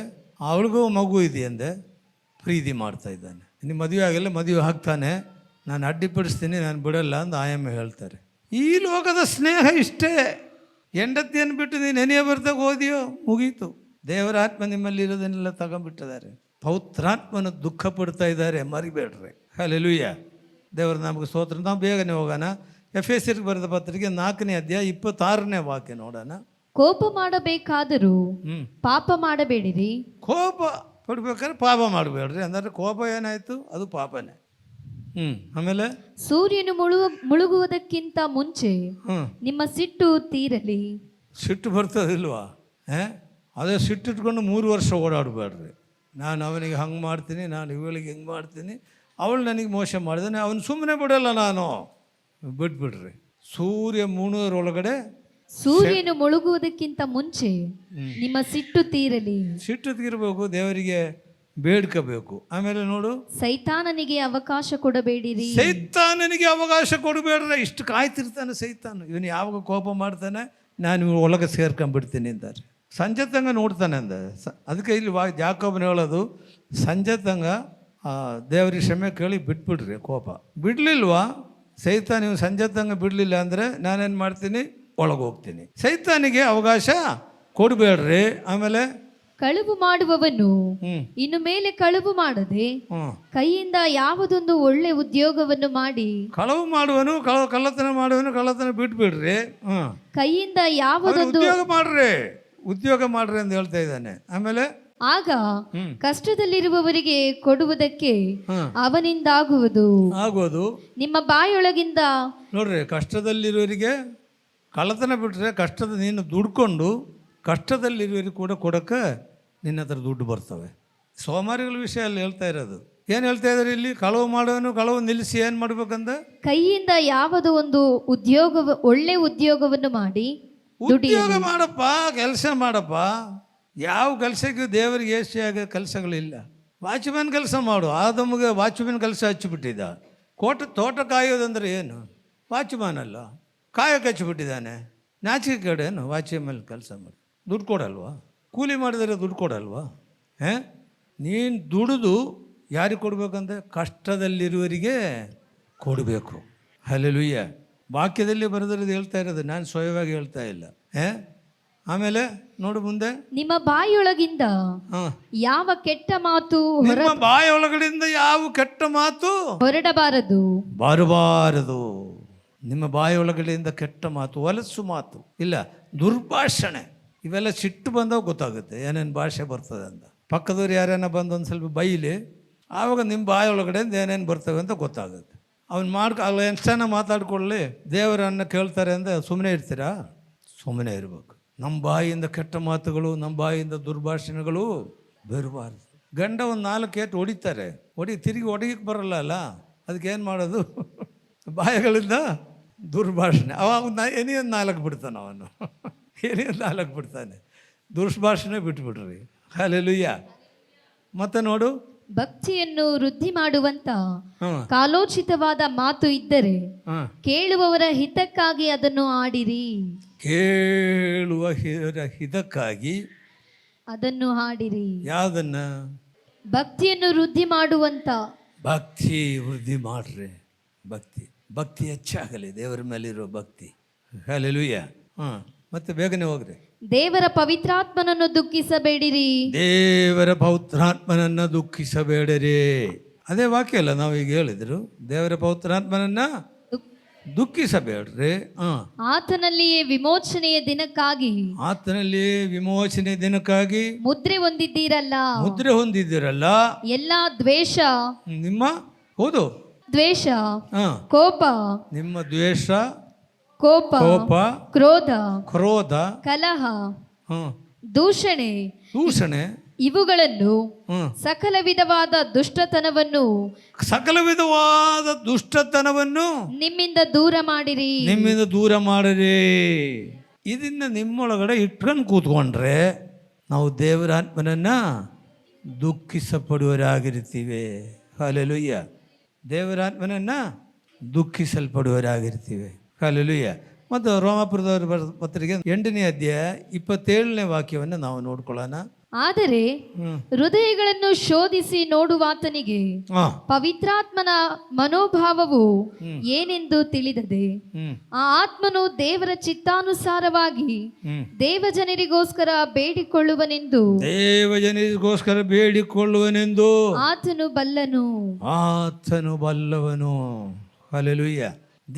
ಅವಳಿಗೂ ಮಗು ಇದೆಯಂದೆ, ಪ್ರೀತಿ ಮಾಡ್ತಾ ಇದ್ದಾನೆ. ನಿಮ್ಮ ಮದುವೆ ಆಗಿಲ್ಲ, ಮದುವೆ ಆಗ್ತಾನೆ, ನಾನು ಅಡ್ಡಿಪಡಿಸ್ತೀನಿ, ನಾನು ಬಿಡಲ್ಲ ಅಂತ ಆಯಮ್ಮ ಹೇಳ್ತಾರೆ. ಈ ಲೋಕದ ಸ್ನೇಹ ಇಷ್ಟೇ. ಹೆಂಡತಿಯನ್ನು ಬಿಟ್ಟು ನೀನು ನೆನೆಯ ಬರ್ದಾಗ ಓದಿಯೋ ಮುಗೀತು. ದೇವರ ಆತ್ಮ ನಿಮ್ಮಲ್ಲಿ ಇರೋದನ್ನೆಲ್ಲ ತಗೊಂಡ್ಬಿಟ್ಟಿದ್ದಾರೆ. ಪವಿತ್ರಾತ್ಮನ ದುಃಖ ಪಡ್ತಾ ಇದ್ದಾರೆ, ಮರಿಬೇಡ್ರಿ. ಹಲ್ಲೆಲೂಯಾ, ದೇವರ ನಮಗೆ ಸ್ತೋತ್ರ. ನಾವು ಬೇಗನೆ ಹೋಗೋಣ. ಎಫೆಸರಿಗೆ ಬರೆದ ಪತ್ರಿಕೆ 4ನೇ ಅಧ್ಯಾಯ 26ನೇ ವಾಕ್ಯ ನೋಡೋಣ. ಕೋಪ ಮಾಡಬೇಕಾದರೂ ಪಾಪ ಮಾಡಬೇಡಿರಿ. ಕೋಪ ಪಡ್ಬೇಕಾದ್ರೆ ಪಾಪ ಮಾಡಬೇಡ್ರಿ ಅಂದರೆ ಕೋಪ ಏನಾಯಿತು? ಅದು ಪಾಪನೇ. ಆಮೇಲೆ ಸೂರ್ಯನು ಮುಳುಗುವುದಕ್ಕಿಂತ ಮುಂಚೆ ನಿಮ್ಮ ಸಿಟ್ಟು ತೀರಲಿ. ಸಿಟ್ಟು ಬರ್ತದಿಲ್ವಾ? ಅದೇ ಸಿಟ್ಟಿಟ್ಕೊಂಡು 3 ವರ್ಷ ಓಡಾಡಬೇಡ್ರಿ. ನಾನು ಅವನಿಗೆ ಹಂಗೆ ಮಾಡ್ತೀನಿ, ನಾನು ಇವಳಿಗೆ ಹಿಂಗೆ ಮಾಡ್ತೀನಿ, ಅವಳು ನನಗೆ ಮೋಸ ಮಾಡಿದಾನೆ, ಅವನು ಸುಮ್ಮನೆ ಬಿಡಲ್ಲ, ನಾನು ಬಿಟ್ಬಿಡ್ರಿ. ಸೂರ್ಯ ಮುಳುಗೋದ್ರೊಳಗಡೆ, ಸೂರ್ಯನು ಮುಳುಗುವುದಕ್ಕಿಂತ ಮುಂಚೆ ನಿಮ್ಮ ಸಿಟ್ಟು ತೀರಲಿ. ಸಿಟ್ಟು ತೀರಬೇಕು, ದೇವರಿಗೆ ಬೇಡ್ಕೋಬೇಕು. ಆಮೇಲೆ ನೋಡು, ಸೈತಾನನಿಗೆ ಅವಕಾಶ ಕೊಡಬೇಡಿರಿ. ಸೈತಾನನಿಗೆ ಅವಕಾಶ ಕೊಡಬೇಡ್ರೆ. ಇಷ್ಟು ಕಾಯ್ತಿರ್ತಾನೆ ಸೈತಾನ. ಇವನು ಯಾವಾಗ ಕೋಪ ಮಾಡ್ತಾನೆ, ನಾನು ಒಳಗೆ ಸೇರ್ಕೊಂಡ್ಬಿಡ್ತೀನಿ ಅಂತಾರೆ. ಸಂಜೆ ತಂಗ ನೋಡ್ತಾನೆ ಅಂದ. ಅದಕ್ಕೆ ಇಲ್ಲಿ ಯಾಕೋಬನ ಹೇಳೋದು, ಸಂಜೆ ತಂಗ ದೇವರಿಗೆ ಕ್ಷಮೆ ಕೇಳಿ ಬಿಟ್ಬಿಡ್ರಿ ಕೋಪ. ಬಿಡಲಿಲ್ವಾ ಸೈತಾನ, ನೀವು ಸಂಜೆ ತಂಗ ಬಿಡಲಿಲ್ಲ ಅಂದರೆ ನಾನೇನು ಮಾಡ್ತೀನಿ, ಒಳಗೆ ಹೋಗ್ತೀನಿ. ಸೈತಾನಿಗೆ ಅವಕಾಶ ಕೊಡಬೇಡ್ರಿ. ಆಮೇಲೆ ಕಳುವು ಮಾಡುವವನು ಇನ್ನು ಮೇಲೆ ಕಳುವು ಮಾಡದೆ ಕೈಯಿಂದ ಯಾವುದೊಂದು ಒಳ್ಳೆ ಉದ್ಯೋಗವನ್ನು ಮಾಡಿ. ಕಳವು ಮಾಡುವನು, ಕಳ್ಳತನ ಮಾಡುವನು, ಕಳ್ಳತನ ಬಿಟ್ಬಿಡ್ರಿ. ಕೈಯಿಂದ ಯಾವುದೊಂದು ಉದ್ಯೋಗ ಮಾಡ್ರಿ ಅಂತ ಹೇಳ್ತಾ ಇದ್ದಾನೆ. ಆಮೇಲೆ ಆಗ ಕಷ್ಟದಲ್ಲಿರುವವರಿಗೆ ಕೊಡುವುದಕ್ಕೆ ಅವನಿಂದಾಗುವುದು. ನಿಮ್ಮ ಬಾಯೊಳಗಿಂದ ನೋಡ್ರಿ, ಕಷ್ಟದಲ್ಲಿರುವವರಿಗೆ ಕಳ್ಳತನ ಬಿಟ್ರೆ, ಕಷ್ಟದ ನೀನು ದುಡ್ಕೊಂಡು ಕಷ್ಟದಲ್ಲಿರುವವರಿಗೆ ಕೂಡ ಕೊಡಕ್ಕೆ ನಿನ್ನ ಹತ್ರ ದುಡ್ಡು ಬರ್ತವೆ. ಸೋಮಾರಿಗಳ ವಿಷಯ ಅಲ್ಲಿ ಹೇಳ್ತಾ ಇರೋದು. ಏನು ಹೇಳ್ತಾ ಇದ್ದಾರೆ ಇಲ್ಲಿ? ಕಳವು ಮಾಡೋನು ಕಳವು ನಿಲ್ಲಿಸಿ ಏನು ಮಾಡ್ಬೇಕಂದ, ಕೈಯಿಂದ ಯಾವುದೋ ಒಂದು ಒಳ್ಳೆ ಉದ್ಯೋಗವನ್ನು ಮಾಡಿ. ಉದ್ಯೋಗ ಮಾಡಪ್ಪ, ಕೆಲಸ ಮಾಡಪ್ಪ. ಯಾವ ಕೆಲಸಕ್ಕೂ ದೇವರಿಗೆ ಏಷ್ಯಾಗ ಕೆಲಸಗಳಿಲ್ಲ. ವಾಚ್ಮ್ಯಾನ್ ಕೆಲಸ ಮಾಡು. ಆದಮ್ಮಗೆ ವಾಚ್ಮ್ಯಾನ್ ಕೆಲಸ ಹಚ್ಚಿಬಿಟ್ಟಿದ್ದ. ತೋಟ ಕಾಯೋದಂದ್ರೆ ಏನು? ವಾಚ್ಮ್ಯಾನ್ ಅಲ್ಲ, ಕಾಯಕ್ಕೆ ಹಚ್ಚಿಬಿಟ್ಟಿದ್ದಾನೆ. ನಾಚಿಕೆ ಕಡೆನು ವಾಚ್ಮ್ಯಾನ್ ಕೆಲಸ ಮಾಡಿ ದುಡ್ಡು ಕೊಡಲ್ವಾ? ಕೂಲಿ ಮಾಡಿದರೆ ದುಡ್ಡು ಕೊಡಲ್ವಾ? ನೀನು ದುಡಿದು ಯಾರಿಗೆ ಕೊಡಬೇಕಂದ್ರೆ ಕಷ್ಟದಲ್ಲಿರುವವರಿಗೆ ಕೊಡಬೇಕು. ಹಲ್ಲೆಲೂಯಾ. ವಾಕ್ಯದಲ್ಲಿ ಬರೆದಿರೋದು ಹೇಳ್ತಾ ಇರೋದು, ನಾನು ಸ್ವಯವಾಗಿ ಹೇಳ್ತಾ ಇಲ್ಲ. ಆಮೇಲೆ ನೋಡು ಮುಂದೆ, ನಿಮ್ಮ ಬಾಯೊಳಗಿಂದ ಯಾವ ಕೆಟ್ಟ ಮಾತು ಬಾಯೊಳಗಡೆಯಿಂದ ಯಾವ ಕೆಟ್ಟ ಮಾತು ಬರಬಾರದು. ನಿಮ್ಮ ಬಾಯೊಳಗಡೆಯಿಂದ ಕೆಟ್ಟ ಮಾತು, ಹೊಲಸು ಮಾತು ಇಲ್ಲ, ದುರ್ಭಾಷಣೆ, ಇವೆಲ್ಲ ಸಿಟ್ಟು ಬಂದಾಗ ಗೊತ್ತಾಗುತ್ತೆ ಏನೇನು ಭಾಷೆ ಬರ್ತದೆ ಅಂತ. ಪಕ್ಕದವ್ರು ಯಾರೇನ ಬಂದು ಒಂದು ಸ್ವಲ್ಪ ಬೈಲಿ, ಆವಾಗ ನಿಮ್ಮ ಬಾಯೊಳಗಡೆಯಿಂದ ಏನೇನು ಬರ್ತವೆ ಅಂತ ಗೊತ್ತಾಗುತ್ತೆ. ಅವ್ನು ಎಷ್ಟು ಚೆನ್ನಾಗಿ ಮಾತಾಡ್ಕೊಳ್ಳಿ, ದೇವರನ್ನು ಕೇಳ್ತಾರೆ ಅಂದರೆ ಸುಮ್ಮನೆ ಇರ್ತೀರಾ? ಸುಮ್ಮನೆ ಇರಬೇಕು. ನಮ್ಮ ಬಾಯಿಯಿಂದ ಕೆಟ್ಟ ಮಾತುಗಳು, ನಮ್ಮ ಬಾಯಿಯಿಂದ ದುರ್ಭಾಷಣೆಗಳು ಬರಬಾರ್ದು. ಗಂಡ ಒಂದು 4 ಏಟು ಹೊಡಿತಾರೆ, ತಿರುಗಿ ಹೊಡಿಯಕ್ಕೆ ಬರಲ್ಲ ಅಲ್ಲ, ಅದಕ್ಕೇನು ಮಾಡೋದು? ಬಾಯಿಗಳಿಂದ ದುರ್ಭಾಷಣೆ. ಅವಾಗ ಏನೇನು 4 ಬಿಡ್ತಾನೆ ಅವನು, ಏನೇನು 4 ಬಿಡ್ತಾನೆ. ದುರ್ಭಾಷಣೆ ಬಿಟ್ಬಿಡ್ರಿ. ಹಲ್ಲೆಲೂಯಾ. ಮತ್ತೆ ನೋಡು, ಭಕ್ತಿಯನ್ನು ವೃದ್ಧಿ ಮಾಡುವಂತ ಕಾಲೋಚಿತವಾದ ಮಾತು ಇದ್ದರೆ ಕೇಳುವವರ ಹಿತಕ್ಕಾಗಿ ಅದನ್ನು ಆಡಿರಿ. ಕೇಳುವ ಹಿತಕ್ಕಾಗಿ ಅದನ್ನು ಹಾಡಿರಿ. ಯಾವುದನ್ನ? ಭಕ್ತಿಯನ್ನು ವೃದ್ಧಿ ಮಾಡುವಂತ. ಭಕ್ತಿ ವೃದ್ಧಿ ಮಾಡ್ರಿ. ಭಕ್ತಿ ಹೆಚ್ಚಾಗಲಿ, ದೇವರ ಮೇಲಿರೋ ಭಕ್ತಿ. ಹಲ್ಲೆಲೂಯಾ. ಮತ್ತೆ ಬೇಗನೆ ಹೋಗ್ರಿ. ದೇವರ ಪವಿತ್ರಾತ್ಮನನ್ನು ದುಃಖಿಸಬೇಡಿರಿ. ದೇವರ ಪವಿತ್ರಾತ್ಮನನ್ನ ದುಃಖಿಸಬೇಡಿರಿ. ಅದೇ ವಾಕ್ಯ ಅಲ್ಲ ನಾವು ಈಗ ಹೇಳಿದ್ರು, ದೇವರ ಪವಿತ್ರಾತ್ಮನನ್ನ ದುಃಖಿಸಬೇಡ್ರಿ. ಆತನಲ್ಲಿಯೇ ವಿಮೋಚನೆಯ ದಿನಕ್ಕಾಗಿ ಮುದ್ರೆ ಹೊಂದಿದ್ದೀರಲ್ಲ. ಎಲ್ಲಾ ದ್ವೇಷ, ನಿಮ್ಮ ಹೌದು ದ್ವೇಷ, ಕೋಪ, ನಿಮ್ಮ ದ್ವೇಷ, ಕೋಪ, ಕ್ರೋಧ, ಕಲಹ, ದೂಷಣೆ ಇವುಗಳನ್ನು ಹ್ಮ್. ಸಕಲ ವಿಧವಾದ ದುಷ್ಟತನವನ್ನು ಸಕಲ ವಿಧವಾದ ದುಷ್ಟತನವನ್ನು ನಿಮ್ಮಿಂದ ದೂರ ಮಾಡಿರಿ. ನಿಮ್ಮಿಂದ ದೂರ ಮಾಡಿರಿ. ಇದನ್ನ ನಿಮ್ಮೊಳಗಡೆ ಇಟ್ಕೊಂಡು ಕೂತ್ಕೊಂಡ್ರೆ ನಾವು ದೇವರ ಆತ್ಮನನ್ನು ದುಃಖಿಸಪಡುವರಾಗಿರ್ತೀವಿ. ಹಲ್ಲೆಲೂಯ್ಯ. ದೇವರ ಆತ್ಮನನ್ನು ದುಃಖಿಸಲ್ಪಡುವರಾಗಿರ್ತೀವಿ. ಹಲ್ಲೆಲೂಯ್ಯ. ಮತ್ತು ರೋಮಾಪುರದವರ ಪತ್ರಿಕೆ 8ನೇ ಅಧ್ಯಾಯ 27ನೇ ವಾಕ್ಯವನ್ನು ನಾವು ನೋಡ್ಕೊಳ್ಳೋಣ. ಆದರೆ ಹೃದಯಗಳನ್ನು ಶೋಧಿಸಿ ನೋಡುವಾತನಿಗೆ ಪವಿತ್ರಾತ್ಮನ ಮನೋಭಾವವು ಏನೆಂದು ತಿಳಿದದೆ ಆ ಆತ್ಮನು ದೇವರ ಚಿತ್ತಾನುಸಾರವಾಗಿ ದೇವಜನರಿಗೋಸ್ಕರ ಬೇಡಿಕೊಳ್ಳುವನೆಂದು ಆತನು ಬಲ್ಲನು. ಆತನು ಬಲ್ಲವನು. ಹಲ್ಲೆಲೂಯ್ಯ.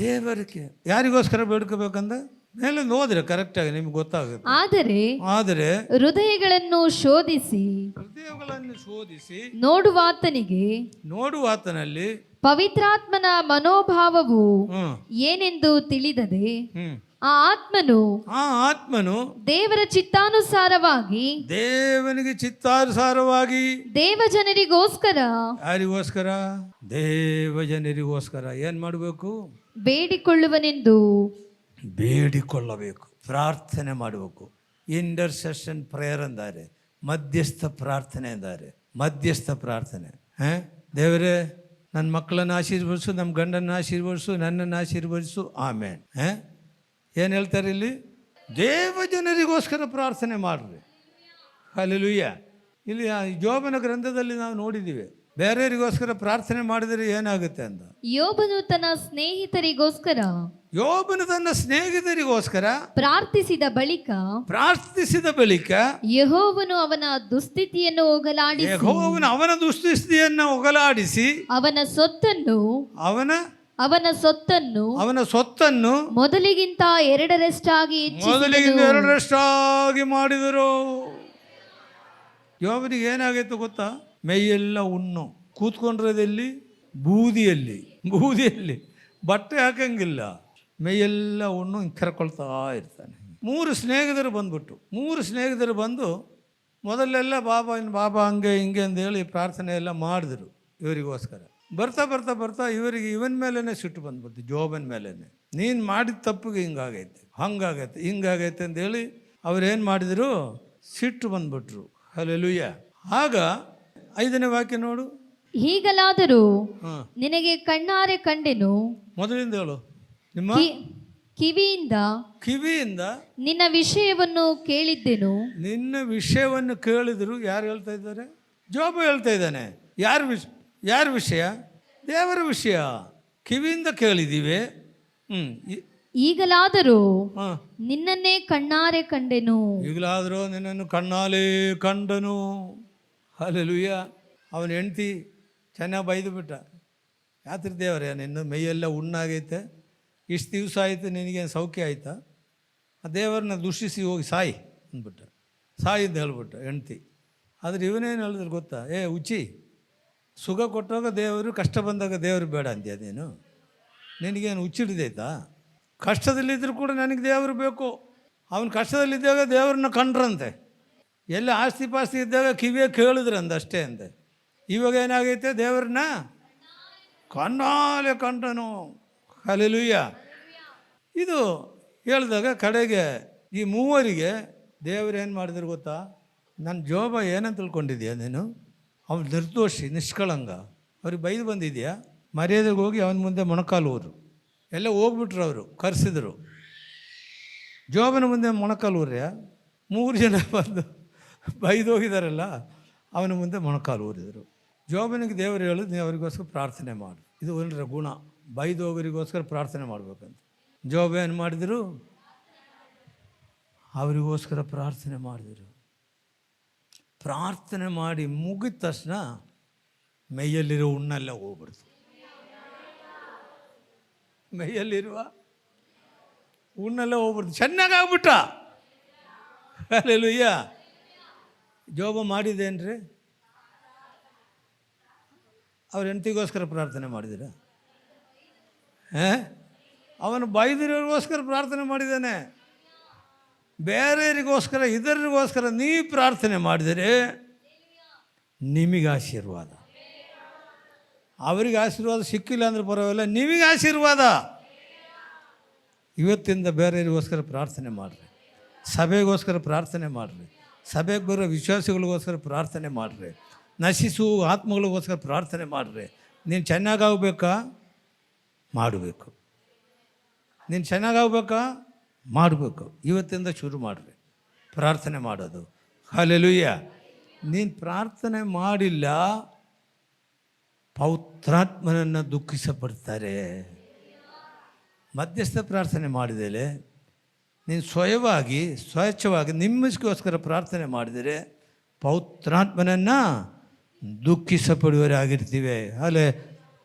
ದೇವರಿಗೆ ಯಾರಿಗೋಸ್ಕರ ಬೇಡ್ಕೋಬೇಕಂದ ಮೇಲೆ ಹೋದ್ರೆ ಕರೆಕ್ಟಾಗಿ ನಿಮ್ಗೆ ಗೊತ್ತಾಗುತ್ತೆ. ಆದರೆ ಹೃದಯಗಳನ್ನು ಶೋಧಿಸಿ ನೋಡುವಾತನಲ್ಲಿ ಪವಿತ್ರಾತ್ಮನ ಮನೋಭಾವವು ಏನೆಂದು ತಿಳಿದದೆ ಆ ಆತ್ಮನು ದೇವರ ಚಿತ್ತಾನುಸಾರವಾಗಿ ದೇವನಿಗೆ ಚಿತ್ತಾನುಸಾರವಾಗಿ ದೇವಜನರಿಗೋಸ್ಕರ ಯಾರಿಗೋಸ್ಕರ? ದೇವಜನರಿಗೋಸ್ಕರ ಏನ್ ಮಾಡಬೇಕು? ಬೇಡಿಕೊಳ್ಳಬೇಕು, ಪ್ರಾರ್ಥನೆ ಮಾಡಬೇಕು. ಇಂಟರ್ಸೆಷನ್ ಪ್ರೇಯರ್ ಅಂತಾರೆ, ಮಧ್ಯಸ್ಥ ಪ್ರಾರ್ಥನೆ ಅಂತಾರೆ. ಮಧ್ಯಸ್ಥ ಪ್ರಾರ್ಥನೆ. ದೇವರೇ ನನ್ನ ಮಕ್ಕಳನ್ನು ಆಶೀರ್ವದಿಸು, ನಮ್ಮ ಗಂಡನ ಆಶೀರ್ವದಿಸು, ನನ್ನನ್ನು ಆಶೀರ್ವದಿಸು, ಆಮೇನ್. ಏನು ಹೇಳ್ತಾರೆ ಇಲ್ಲಿ? ದೇವಜನರಿಗೋಸ್ಕರ ಪ್ರಾರ್ಥನೆ ಮಾಡ್ರಿ. ಹಲ್ಲೆಲೂಯ್ಯ. ಇಲ್ಲಿ ಯೋಬನ ಗ್ರಂಥದಲ್ಲಿ ನಾವು ನೋಡಿದ್ದೀವಿ, ಬೇರೆಯವರಿಗೋಸ್ಕರ ಪ್ರಾರ್ಥನೆ ಮಾಡಿದರೆ ಏನಾಗುತ್ತೆ ಅಂತ. ಯೋಬನು ತನ್ನ ಸ್ನೇಹಿತರಿಗೋಸ್ಕರ ಪ್ರಾರ್ಥಿಸಿದ ಬಳಿಕ ಯೆಹೋವನು ಅವನ ದುಸ್ಥಿತಿಯನ್ನು ಹೋಗಲಾಡಿಸಿ ಅವನ ಸೊತ್ತನ್ನು ಮೊದಲಿಗಿಂತ ಎರಡರಷ್ಟಾಗಿ ಮಾಡಿದರು. ಯೋಬನಿಗೆ ಏನಾಗೈತು ಗೊತ್ತಾ? ಮೈಯೆಲ್ಲ ಹುಣ್ಣು, ಕೂತ್ಕೊಂಡಿರೋದಲ್ಲಿ ಬೂದಿಯಲ್ಲಿ ಬಟ್ಟೆ ಹಾಕಂಗಿಲ್ಲ, ಮೈಯೆಲ್ಲ ಹುಣ್ಣು ಕರ್ಕೊಳ್ತಾ ಇರ್ತಾನೆ. 3 ಸ್ನೇಹಿತರು ಬಂದು ಮೊದಲೆಲ್ಲ ಬಾಬಾ ಹಂಗೆ ಹಿಂಗೆ ಅಂತೇಳಿ ಪ್ರಾರ್ಥನೆ ಎಲ್ಲ ಮಾಡಿದ್ರು ಇವರಿಗೋಸ್ಕರ. ಬರ್ತಾ ಇವನ ಮೇಲೇ ಸಿಟ್ಟು ಬಂದ್ಬಿಡ್ತು, ಜೋಬನ ಮೇಲೇ. ನೀನು ಮಾಡಿದ ತಪ್ಪಿಗೆ ಹಿಂಗಾಗೈತೆ ಅಂತೇಳಿ ಅವ್ರೇನು ಮಾಡಿದ್ರು? ಸಿಟ್ಟು ಬಂದ್ಬಿಟ್ರು. ಹಲ್ಲೆಲೂಯ್ಯ. ಆಗ 5ನೇ ವಾಕ್ಯ ನೋಡು. ಹೀಗಲಾದರೂ ನಿನಗೆ ಕಣ್ಣಾರೆ ಕಂಡೆನು, ಮೊದಲಿಂದ ಹೇಳು. ನಿಮ್ಮ ಕಿವಿಯಿಂದ ನಿನ್ನ ವಿಷಯವನ್ನು ಕೇಳಿದ್ದೆನು. ನಿನ್ನ ವಿಷಯವನ್ನು ಕೇಳಿದ್ರು. ಯಾರು ಹೇಳ್ತಾ ಇದ್ದಾರೆ? ಜೋಬ ಹೇಳ್ತಾ ಇದ್ದಾನೆ. ಯಾರ ವಿಷಯ? ದೇವರ ವಿಷಯ. ಕಿವಿಯಿಂದ ಕೇಳಿದ್ದೀವಿ. ಈಗಲಾದರೂ ನಿನ್ನನ್ನೇ ಕಣ್ಣಾರೆ ಕಂಡೆನು. ಈಗಲಾದರೂ ನಿನ್ನನ್ನು ಕಣ್ಣಾಲೆ ಕಂಡನು. ಹಲ್ಲೆಲೂಯ್ಯ. ಅವನ ಹೆಂಡ್ತಿ ಚೆನ್ನಾಗಿ ಬೈದು ಬಿಟ್ಟ. ಯಾತ್ರಿ ದೇವರೇ, ನಿನ್ನ ಮೈಯೆಲ್ಲ ಹುಣ್ಣಾಗೈತೆ, ಇಷ್ಟು ದಿವಸ ಆಯಿತು, ನಿನಗೇನು ಸೌಖ್ಯ ಆಯಿತಾ? ಆ ದೇವರನ್ನ ದೂಷಿಸಿ ಹೋಗಿ ಸಾಯಿ ಅಂದ್ಬಿಟ್ಟ. ಸಾಯಿದ್ದು ಹೇಳ್ಬಿಟ್ಟ ಹೆಂಡ್ತಿ. ಆದರೆ ಇವನೇನು ಹೇಳಿದ್ರು ಗೊತ್ತಾ? ಹುಚ್ಚಿ, ಸುಖ ಕೊಟ್ಟಾಗ ದೇವರು, ಕಷ್ಟ ಬಂದಾಗ ದೇವರು ಬೇಡ ಅಂತೀಯ ನೀನು? ನಿನಗೇನು ಹುಚ್ಚಿಡ್ದೈತಾ? ಕಷ್ಟದಲ್ಲಿದ್ದರೂ ಕೂಡ ನನಗೆ ದೇವರು ಬೇಕು. ಅವನು ಕಷ್ಟದಲ್ಲಿದ್ದಾಗ ದೇವ್ರನ್ನ ಕಂಡ್ರಂತೆ. ಎಲ್ಲ ಆಸ್ತಿ ಪಾಸ್ತಿ ಇದ್ದಾಗ ಕಿವಿಯೇ ಕೇಳಿದ್ರಂದ ಅಷ್ಟೇ ಅಂತೆ. ಇವಾಗ ಏನಾಗೈತೆ? ದೇವ್ರನ್ನ ಕಣ್ಣಾಲೆ ಕಂಡನು. ಹಲ್ಲೆಲೂಯ್ಯ. ಇದು ಹೇಳಿದಾಗ ಕಡೆಗೆ ಈ 3 ದೇವರು ಏನು ಮಾಡಿದ್ರು ಗೊತ್ತಾ? ನನ್ನ ಜೋಬ ಏನಂತ ತಿಳ್ಕೊಂಡಿದ್ಯಾ ನೀನು? ಅವನು ನಿರ್ದೋಷಿ, ನಿಷ್ಕಳಂಗ. ಅವ್ರಿಗೆ ಬೈದು ಬಂದಿದ್ಯಾ? ಮರ್ಯಾದೆಗೆ ಹೋಗಿ ಅವನ ಮುಂದೆ ಮೊಣಕಾಲು ಹೋದ್ರು. ಎಲ್ಲ ಹೋಗ್ಬಿಟ್ರು, ಅವರು ಕರೆಸಿದ್ರು. ಜೋಬನ ಮುಂದೆ ಮೊಣಕಾಲು ಊರ್ಯ 3 ಜನ ಬಂದು ಬೈದು ಹೋಗಿದಾರಲ್ಲ, ಅವನ ಮುಂದೆ ಮೊಣಕಾಲು ಊರಿದರು. ಜೋಬನಿಗೆ ದೇವರು ಹೇಳಿದ್ರು, ನೀವು ಅವರಿಗೋಸ್ಕರ ಪ್ರಾರ್ಥನೆ ಮಾಡು. ಇದು ಒಂದರ ಗುಣ, ಬೈದು ಹೋಗೋರಿಗೋಸ್ಕರ ಪ್ರಾರ್ಥನೆ ಮಾಡಬೇಕಂತ. ಜೋಬ ಏನು ಮಾಡಿದರು? ಅವರಿಗೋಸ್ಕರ ಪ್ರಾರ್ಥನೆ ಮಾಡಿದರು. ಪ್ರಾರ್ಥನೆ ಮಾಡಿ ಮುಗಿದ ತಕ್ಷಣ ಮೈಯಲ್ಲಿರೋ ಹುಣ್ಣೆಲ್ಲ ಹೋಗ್ಬಿಡ್ತು. ಮೈಯಲ್ಲಿರುವ ಹುಣ್ಣೆಲ್ಲ ಹೋಗ್ಬಿಡ್ತು. ಚೆನ್ನಾಗಾಗ್ಬಿಟ್ಟ. ಹಲ್ಲೆಲೂಯ್ಯ. ಜೋಬ ಮಾಡಿದ್ದೇನ್ರಿ? ಅವ್ರ ಹೆಂಡತಿಗೋಸ್ಕರ ಪ್ರಾರ್ಥನೆ ಮಾಡಿದ್ದೀರ? ಅವನು ಬೈದಿರೋರಿಗೋಸ್ಕರ ಪ್ರಾರ್ಥನೆ ಮಾಡಿದ್ದಾನೆ. ಬೇರೆಯವರಿಗೋಸ್ಕರ, ಇದರಿಗೋಸ್ಕರ ನೀ ಪ್ರಾರ್ಥನೆ ಮಾಡಿದರೆ ನಿಮಗೆ ಆಶೀರ್ವಾದ. ಅವರಿಗೆ ಆಶೀರ್ವಾದ ಸಿಕ್ಕಿಲ್ಲ ಅಂದ್ರೆ ಪರವಾಗಿಲ್ಲ, ನಿಮಗೆ ಆಶೀರ್ವಾದ. ಇವತ್ತಿಂದ ಬೇರೆಯವರಿಗೋಸ್ಕರ ಪ್ರಾರ್ಥನೆ ಮಾಡಿರಿ, ಸಭೆಗೋಸ್ಕರ ಪ್ರಾರ್ಥನೆ ಮಾಡಿರಿ, ಸಭೆಗೆ ಬರೋ ವಿಶ್ವಾಸಿಗಳಿಗೋಸ್ಕರ ಪ್ರಾರ್ಥನೆ ಮಾಡಿರಿ, ನಶಿಸುವ ಆತ್ಮಗಳಿಗೋಸ್ಕರ ಪ್ರಾರ್ಥನೆ ಮಾಡಿರಿ. ನೀನು ಚೆನ್ನಾಗಾಗಬೇಕಾ? ಮಾಡಬೇಕು. ನೀನು ಚೆನ್ನಾಗಾಗಬೇಕಾ? ಮಾಡಬೇಕು. ಇವತ್ತಿಂದ ಶುರು ಮಾಡಿರಿ ಪ್ರಾರ್ಥನೆ ಮಾಡೋದು. ಹಲ್ಲೆಲೂಯಾ. ನೀನು ಪ್ರಾರ್ಥನೆ ಮಾಡಿಲ್ಲ, ಪವಿತ್ರಾತ್ಮನನ್ನು ದುಃಖಿಸಪಡ್ತಾರೆ. ಮಧ್ಯಸ್ಥ ಪ್ರಾರ್ಥನೆ ಮಾಡಿದರೆ, ನೀನು ಸ್ವಚ್ಛವಾಗಿ ನಿಮ್ಮಗೋಸ್ಕರ ಪ್ರಾರ್ಥನೆ ಮಾಡಿದರೆ ಪವಿತ್ರಾತ್ಮನನ್ನು ದುಃಖಿಸಪಡುವವರಾಗಿರ್ತೀವಿ. ಅಲ್ಲೇ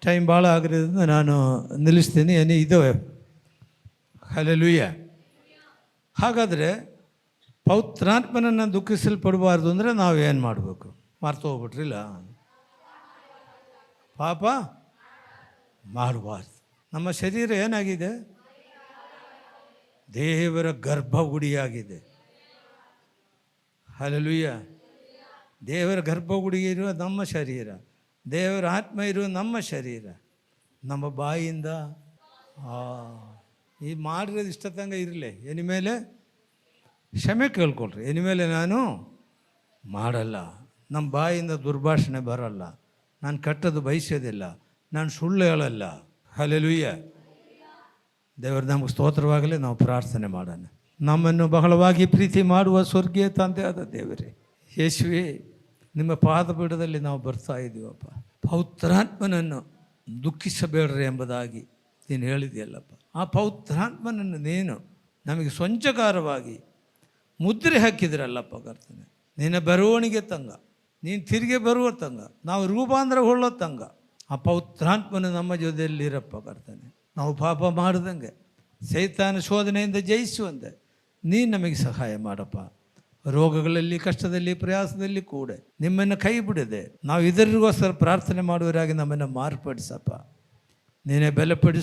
ಟೈಮ್ ಭಾಳ ಆಗಿರೋದ್ರಿಂದ ನಾನು ನಿಲ್ಲಿಸ್ತೀನಿ. ಇದ್ದಾವೆ. ಹಲ್ಲೆಲೂಯಾ. ಹಾಗಾದರೆ ಪವಿತ್ರಾತ್ಮನನ್ನು ದುಃಖಿಸಲ್ಪಡಬಾರ್ದು ಅಂದರೆ ನಾವು ಏನು ಮಾಡಬೇಕು? ಮರ್ತು ಹೋಗ್ಬಿಟ್ರಿಲ್ಲ, ಪಾಪ ಮಾಡಬಾರ್ದು. ನಮ್ಮ ಶರೀರ ಏನಾಗಿದೆ? ದೇವರ ಗರ್ಭಗುಡಿಯಾಗಿದೆ. ಹಲ್ಲೆಲೂಯಾ. ದೇವರ ಗರ್ಭಗುಡಿ ಇರುವ ನಮ್ಮ ಶರೀರ, ದೇವರ ಆತ್ಮ ಇರುವ ನಮ್ಮ ಶರೀರ. ನಮ್ಮ ಬಾಯಿಯಿಂದ ಈ ಮಾಡಿರೋದು ಇಷ್ಟತಂಗ ಇರಲಿ, ಇನ್ಮೇಲೆ ಕ್ಷಮೆ ಕೇಳ್ಕೊಳ್ರಿ. ಇನ್ಮೇಲೆ ನಾನು ಮಾಡಲ್ಲ, ನಮ್ಮ ಬಾಯಿಂದ ದುರ್ಭಾಷಣೆ ಬರಲ್ಲ, ನಾನು ಕೆಟ್ಟದ್ದು ಬಯಸೋದಿಲ್ಲ, ನಾನು ಸುಳ್ಳು ಹೇಳಲ್ಲ. ಹಲ್ಲೆಲೂಯಾ. ದೇವರು ನಮಗೆ ಸ್ತೋತ್ರವಾಗಲಿ. ನಾವು ಪ್ರಾರ್ಥನೆ ಮಾಡೋಣ. ನಮ್ಮನ್ನು ಬಹಳವಾಗಿ ಪ್ರೀತಿ ಮಾಡುವ ಸ್ವರ್ಗೀಯ ತಂದೆಯಾದ ದೇವರೇ, ಯೇಸುವೇ, ನಿಮ್ಮ ಪಾದಪೀಠದಲ್ಲಿ ನಾವು ಬರ್ತಾ ಇದ್ದೀವಪ್ಪ. ಪವಿತ್ರಾತ್ಮನನ್ನು ದುಃಖಿಸಬೇಡ್ರಿ ಎಂಬುದಾಗಿ ನೀನು ಹೇಳಿದೆಯಲ್ಲಪ್ಪ. ಆ ಪವಿತ್ರಾತ್ಮನನ್ನು ನೀನು ನಮಗೆ ಸ್ವಂಚಕಾರವಾಗಿ ಮುದ್ರೆ ಹಾಕಿದ್ರಲ್ಲಪ್ಪ ಕರ್ತನೆ. ನಿನ್ನ ಬರವಣಿಗೆ ತಂಗ, ನೀನು ತಿರುಗಿ ಬರುವ ತಂಗ, ನಾವು ರೂಪಾಂತರ ಹೊಳ್ಳೋ ತಂಗ ಆ ಪವಿತ್ರಾತ್ಮನ ನಮ್ಮ ಜೊತೆಯಲ್ಲಿರಪ್ಪ ಕರ್ತನೆ. ನಾವು ಪಾಪ ಮಾಡ್ದಂಗೆ, ಸೈತಾನ ಶೋಧನೆಯಿಂದ ಜಯಿಸುವಂತೆ ನೀನು ನಮಗೆ ಸಹಾಯ ಮಾಡಪ್ಪ. ರೋಗಗಳಲ್ಲಿ, ಕಷ್ಟದಲ್ಲಿ, ಪ್ರಯಾಸದಲ್ಲಿ ಕೂಡ ನಿಮ್ಮನ್ನು ಕೈ ಬಿಡದೆ ನಾವು ಇದರಿಗೋಸ್ಕರ ಪ್ರಾರ್ಥನೆ ಮಾಡುವವರಾಗಿ ನಮ್ಮನ್ನು ಮಾರ್ಪಡಿಸಪ್ಪ. ನೀನೇ ಬಲಪಡಿಸು.